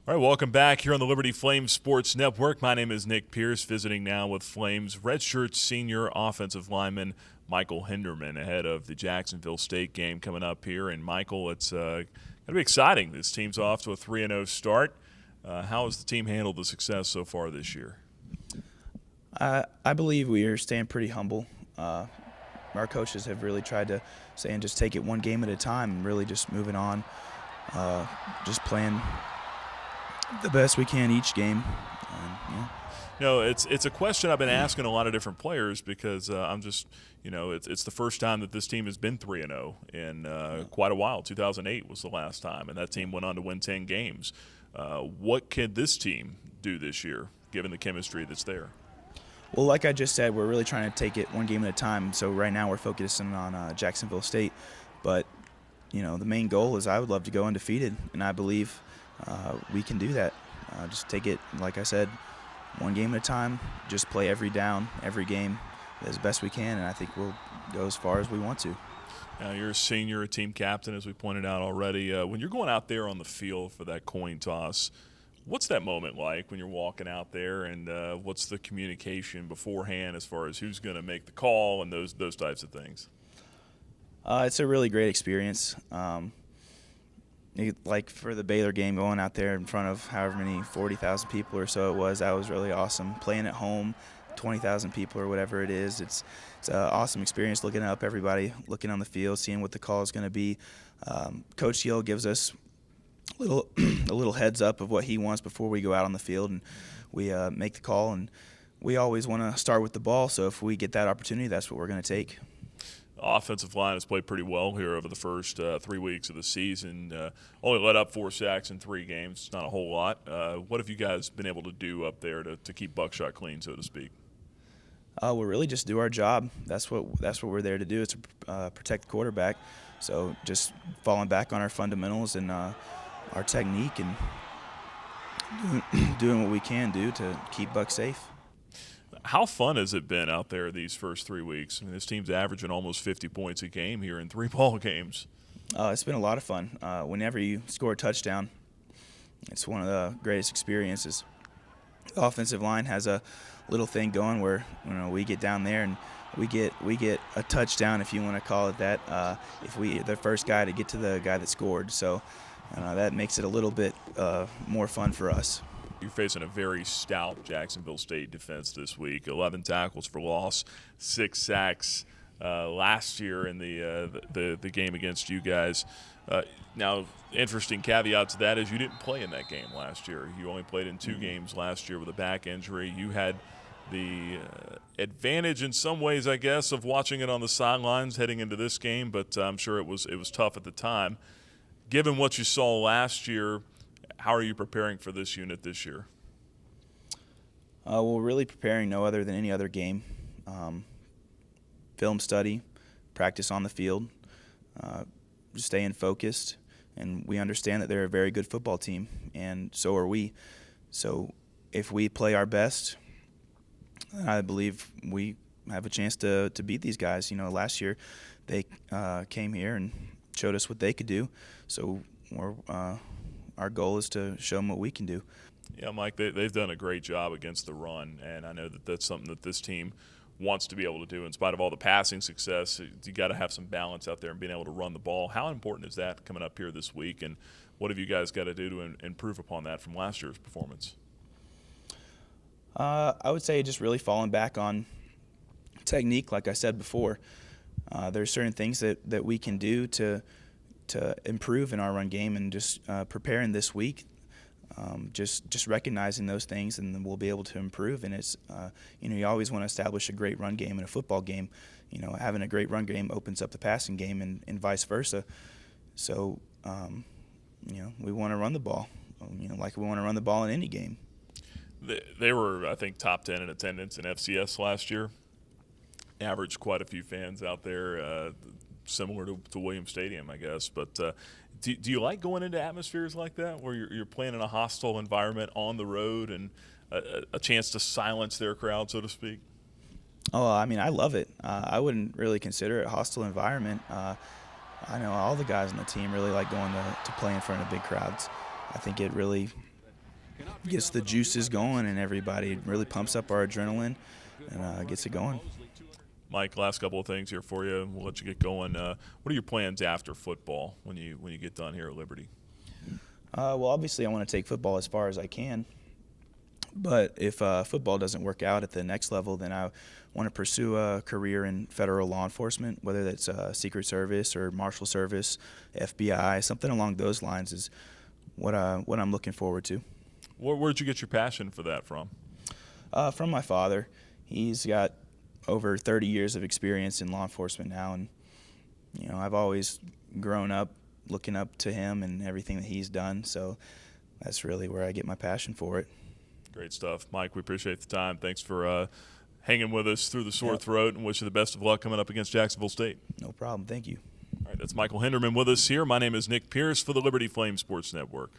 All right, welcome back here on the Liberty Flames Sports Network. My name is Nick Pierce, visiting now with Flames redshirt senior offensive lineman Michael Hendermen ahead of the Jacksonville State game coming up here. And Michael, it's going to be exciting. This team's off to a 3-0 start. How has the team handled the success so far this year? I believe we are staying pretty humble. Our coaches have really tried to say and just take it one game at a time and really just moving on, just playing the best we can each game. You know, it's a question I've been asking a lot of different players because I'm just, it's the first time that this team has been 3-0 in quite a while. 2008 was the last time, and that team went on to win 10 games. What can this team do this year, given the chemistry that's there? Well, like I just said, we're really trying to take it one game at a time. So right now we're focusing on Jacksonville State. But, the main goal is I would love to go undefeated, and I believe we can do that. Just take it, like I said, one game at a time, just play every down, every game as best we can, and I think we'll go as far as we want to. Now, you're a senior, a team captain, as we pointed out already. When you're going out there on the field for that coin toss, what's that moment like when you're walking out there, and what's the communication beforehand as far as who's going to make the call and those types of things? It's a really great experience. Like for the Baylor game, going out there in front of however many 40,000 people or so it was, that was really awesome. Playing at home, 20,000 people or whatever it is, it's an awesome experience looking up everybody, looking on the field, seeing what the call is going to be. Coach Hill gives us a little heads up of what he wants before we go out on the field, and we make the call. And we always want to start with the ball, so if we get that opportunity, that's what we're going to take. Offensive line has played pretty well here over the first 3 weeks of the season. Only let up 4 sacks in 3 games. It's not a whole lot. What have you guys been able to do up there to keep Buckshot clean, so to speak? We'll really just do our job. That's what we're there to do. It's to protect the quarterback. So just falling back on our fundamentals and our technique and doing what we can do to keep Buck safe. How fun has it been out there these first 3 weeks? I mean, this team's averaging almost 50 points a game here in 3 ball games. It's been a lot of fun. Whenever you score a touchdown, it's one of the greatest experiences. The offensive line has a little thing going where we get down there and we get a touchdown, if you want to call it that, if we the first guy to get to the guy that scored. So that makes it a little bit more fun for us. You're facing a very stout Jacksonville State defense this week. 11 tackles for loss, 6 sacks last year in the game against you guys. Now, interesting caveat to that is you didn't play in that game last year. You only played in 2 games last year with a back injury. You had the advantage in some ways, I guess, of watching it on the sidelines heading into this game, but I'm sure it was tough at the time. Given what you saw last year, how are you preparing for this unit this year? We're really preparing no other than any other game. Film study, practice on the field, just staying focused, and we understand that they're a very good football team, and so are we. So if we play our best, I believe we have a chance to beat these guys. Last year they came here and showed us what they could do, so our goal is to show them what we can do. Yeah, Mike, they've done a great job against the run, and I know that that's something that this team wants to be able to do. In spite of all the passing success, you got to have some balance out there and being able to run the ball. How important is that coming up here this week, and what have you guys got to do to improve upon that from last year's performance? I would say just really falling back on technique, like I said before. There's certain things that we can do to improve in our run game, and just preparing this week, just recognizing those things, and then we'll be able to improve. And it's you always want to establish a great run game in a football game. Having a great run game opens up the passing game, and vice versa. So we want to run the ball, like we want to run the ball in any game. They were, I think, top 10 in attendance in FCS last year. Averaged quite a few fans out there, similar to Williams Stadium, I guess. But do you like going into atmospheres like that, where you're playing in a hostile environment on the road and a chance to silence their crowd, so to speak? Oh, I mean, I love it. I wouldn't really consider it a hostile environment. I know all the guys on the team really like going to play in front of big crowds. I think it really gets the juices going, and everybody really pumps up our adrenaline and gets it going. Mike, last couple of things here for you. We'll let you get going. What are your plans after football when you get done here at Liberty? Well, obviously, I want to take football as far as I can. But if football doesn't work out at the next level, then I want to pursue a career in federal law enforcement, whether that's Secret Service or Marshal Service, FBI, something along those lines is what I'm looking forward to. Where'd you get your passion for that from? From my father. He's got over 30 years of experience in law enforcement now, and I've always grown up looking up to him and everything that he's done, so that's really where I get my passion for it. Great stuff. Mike, we appreciate the time. Thanks for hanging with us through the sore throat, and wish you the best of luck coming up against Jacksonville State. No problem. Thank you. All right, that's Michael Hendermen with us here. My name is Nick Pierce for the Liberty Flame Sports Network.